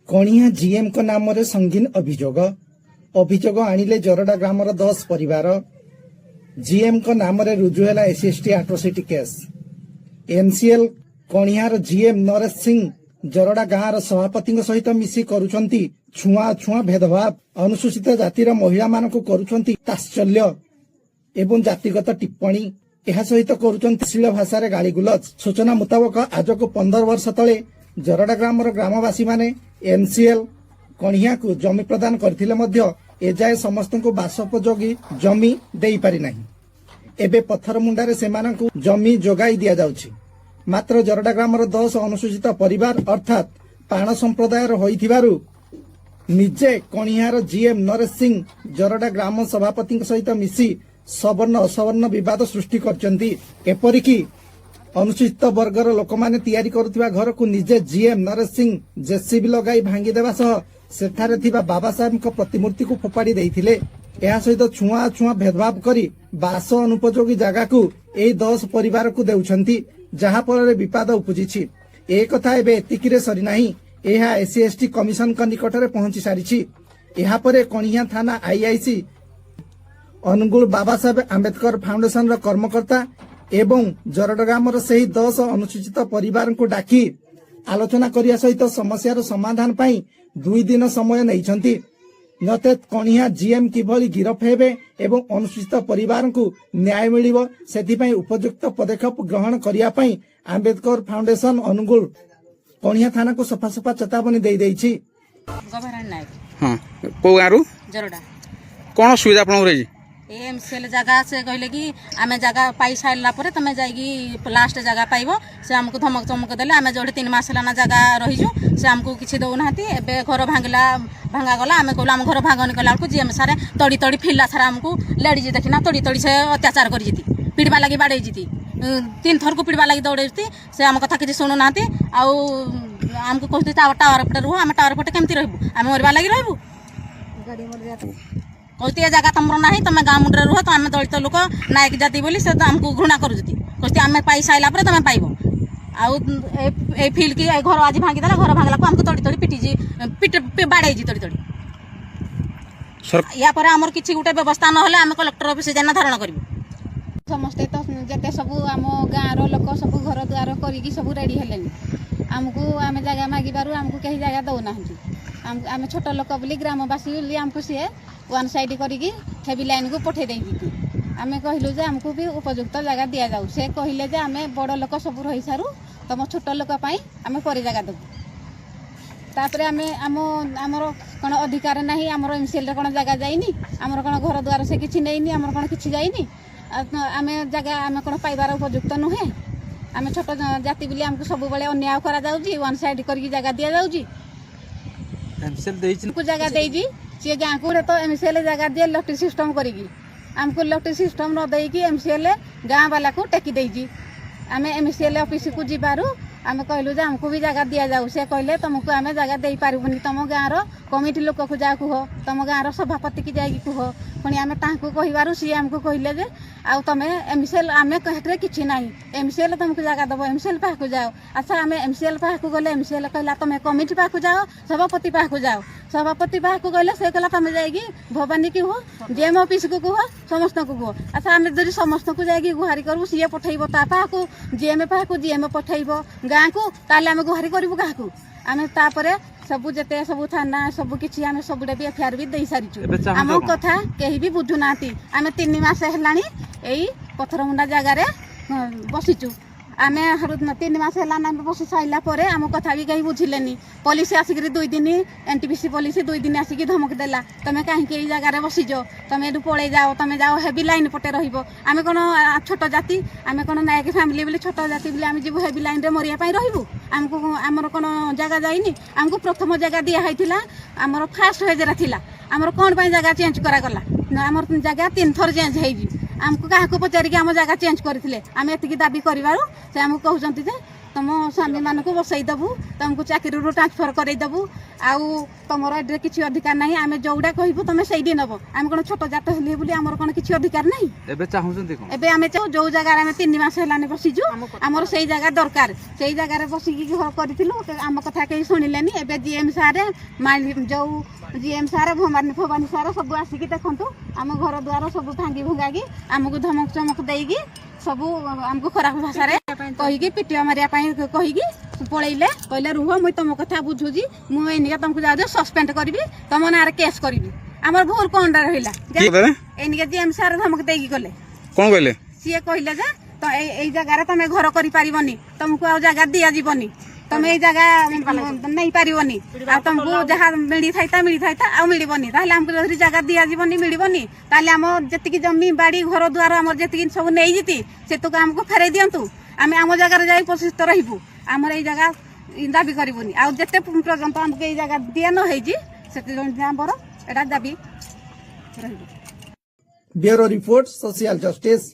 कणिया GM को नाम रे संगीन अभियोग आनिले जरडा ग्रामर 10 परिवार। जीएम को नाम रे रुजु है SST atrocity case. MCL Kaniar GM Naresh Singh Jarada गाँव सभापति सहित मिसी करुछंती छुआ छुआ भेदभाव, अनुसूचित जातिर महिला मानक करुछंती तात्सल्य एवं जातिगत टिप्पणी। यह सहित करुछंती शील भाषा रे गालीगुलज। सूचना मुताबक आज को 15 वर्ष तले जरडा ग्रामर ग्रामवासी माने एमसीएल कणिया को जमी प्रदान करथिले मध्य एजाए समस्त को बासोपयोगी जमी देई पारि नाही। एबे पत्थर मुंडारे सेमानकु जमी जोगाई दिया जाउछि। मात्र जरडा ग्रामर 10 अनुसूचित परिवार अर्थात पाण संप्रदायर होइथिबारु निजे कणियार जीएम नरेश सिंह जरडा ग्राम सभापति सहित मिसी सवर्ण असवर्ण विवाद सृष्टि करचंती। एपरिकी अनुसूचित वर्गर लोक माने तैयारी करुथिबा घर को निजे जीएम नरेश सिंह जेसीबी लगाई भांगी देवा सह सेठारे थिबा बाबा साहेब को प्रतिमूर्ति को फोपाड़ी देइथिले। एहा सहित छुआ छुआ भेदभाव करी बास अनुपयोगी जगह को एई 10 परिवार को देउछंती, जहा पर विवाद उपजिछि। ए कथा एबे एतिकिरे सरी नाही, एहा एससीएसटी कमिशन का निकटरे पहुंची सारिछि। एहा परे कणिया थाना आईआईसी अनुगुल बाबा साहेब आंबेडकर फाउंडेशन रो कर्मकर्ता एवं जरडा ग्रामर सही 10 अनुसूचित परिवार को डाकी आलोचना करिया सहित समस्यार समाधान पाई 2 दिन समय नैछंती। नचेत कणिया जीएम किभली गिरफ हेबे एवं अनुसूचित परिवार को न्याय मिलिबो सेथिपाई उपयुक्त पदक्षेप ग्रहण करिया पाई आंबेडकर फाउंडेशन अनुगुल कणिया थाना को सफा सफा चेतावनी देई देइछि। गभरण नायक हां को गारू जरडा कोन सुविधा आपन रे एमसीएल जगह से कहले कि आमे जगह पाई सारला परे तमे जाईगी लास्ट जगह पाइबो। से हमको धमक चमक देले आमे जोडे 3 मास लाना जगह रहिजु। से हमको किछि दउ नाहती। एबे घर भांगा गला आमे कहला हम घर भांगन कला को जीएम सारे तड़ी तड़ी फिरला सारा हमको लेडीज देखिना तड़ी तड़ी से अत्याचार करी जती पिडबा लागि बाडे जती 3 थर को पिडबा लागि दौड़े जती। से हम कथा किछि सुनु नाहती। आउ हमको कहते टावर पटे रहो। आमे टावर पटे केमती रहबु? आमे मरबा लागि रहबु? गाड़ी मर जात कहते ये जगह तुम ना तुम गाँ मुंडे रुह तो आम दलित लोक नायक जाति बोली से आमको घृणा करुती। कहते आम पाई सारा पर तुम पाइब आउ फिल्ड की घर आज भांगीदेला घर भांगला को आमको तड़ी तड़ी पिटी बाड़े तड़ी तड़ी। या पर आमर किसी गोटे व्यवस्था ना आम कलेक्टर ऑफिस जाना धारण करूँ। समस्ते तो जिते सब आम गाँव लोक सब घर द्वार कर सब रेडी हेले आमको आम जगह मागिबार आमको कहीं जगह दौना आम छोट लोक बोली ग्रामवासी बोली आमको सी वन साइड करी हेवी लाइन को पठे देती। आम कहलु जे आमको भी उपयुक्त जगह दि जाऊ। से कहले जे आम बड़ लोक सब रही सारू तुम छोट लोक आम पर जगह देबू। तापर आम आमर कौन अधिकार ना आमर एमसीएल कौन जगह जाइनी आमर कौन घर द्वार से किसी नहीं आमर कौन किसी जाइनी आम जगह आम कौन पाइबार उपयुक्त नुहे। आम छोट जाति बोली आमको सब बेले अन्याय करा जाउची वन साइड करके जगह दि जाउची। जगह देजी सी गाँ को तो एमसीएल जगह दिए इलेक्ट्रिक सिस्टम करी आमको इलेक्ट्रिक सिस्टम न देकी एमसीएल गाँ वाला को टेकी देजी। आम एमसीएल ऑफिस को जीवारू आम कहलु जे आमको भी जगह दि जाऊ। से कहले तुमको आम जगह दे पारबुनी तुम गाँव कमिटी लोक को जा कह तुम गाँव सभापति की जाकि कह पुणी आम ताकू कहबारू सी आमको कहले जे आउ तुम एमसीएल आम कहते कि ना एमसीएल तुमको जगह दब एमसीएल पाखु जाओ। अच्छा आम एमसीएल पाखु गले एमसीएल कहला तुम कमिटी पाखु जाओ सभापति पाखु जाओ। सभापति पाखु गले से कहला तुम जाकि भवानी की हो जेएम ऑफिस को कह समस्त को कह। अच्छा आम जब समस्त को जाकि गुहारी करूँ सी पठेब ता पाखु जेएम पाखु जेएम पठेब गाँ को ताले आम गुहारी करूँ क्या आम तापर सबू जिते सबू थाना सबू किसी आम सबुड़े भी एफआईआर भी दे सारी आम कथा कहीं भी बुझुना। आम 3 मास है यही पथरमुंडा जगार बसीचु। आम 3 मास है बस सारा पर आम कथा भी कहीं बुझिले। पुलिस आसिक 2 दिन एनटीपीसी पुलिस 2 दिन आसिक धमक देला तुम कहीं जगार बसीज तुम ये पड़े जाओ तुम जाओ हेवी लाइन पटे रम कौन छोट जाति आम कौन नायक फैमिली बोली छोट जाति बोली आम जीव हेवी लाइन मरिया रही आमको आमर कौन जगह जाइनी आमको प्रथम जगह दिखाई आमर फास्ट हेजरा थिला आमर कौन जगह चेंज करागला आमर जगह 3 थर चेंज हो आमको क्या पचारिक आम जगह चेंज करते आम एति दाबी कर से आमको कहते तुम स्वामी मान को बसईदेबू तुमको चाकरी ट्रांसफर करईदेबू आउ तुम एड्रे किसी अधिकार ना आम जोड़ा कहबू तुम से नब आम कौन छोट जात हेले बोली आमर कौन किसी अधिकार नहीं एबे आम चाहू जो जगह आम 3 मास है बसीचु आमर से जगह दरकार से जगह बसिकी घर करूँ आम कथा कहीं शुणिले एबे जीएम सारे जो जीएम सारे भवानी सारे सब आसिकी देखु आम घर द्वार सब भांगी भुंगाकी आमको धमक चमक देगी सब आमको खराब भाषा कहीकि पिटिया मारिया कहीकि पलैले कहले रुह मुई तुम कथा बुझुची मुझे तुमको जाऊ सस्पेंड करी तुम ना केस करी आमर भूल कौन रहा एनिके जीएम सारे धमक देगी गले कौन कहले सी कहले जे तो यही जगार तुम घर कर तुमको आ जगह दि जाबनी तुम ये जगह नहीं पारनी तुमको जहाँ मिली था आ मिलबनी आमको जो जगह दि जाबनी मिलबनी आम जी जमी बाड़ी घर द्वार आम जी सब नहीं जीती से आमको फेरई दिंतु आम आम जगार जा प्रतिष्ठित रही आमर ये जगह दाबी करबुनि आते पर्यंत आमको ये जगह दिया न होमर एटा दाबी ब्यूरो रिपोर्ट सोशल जस्टिस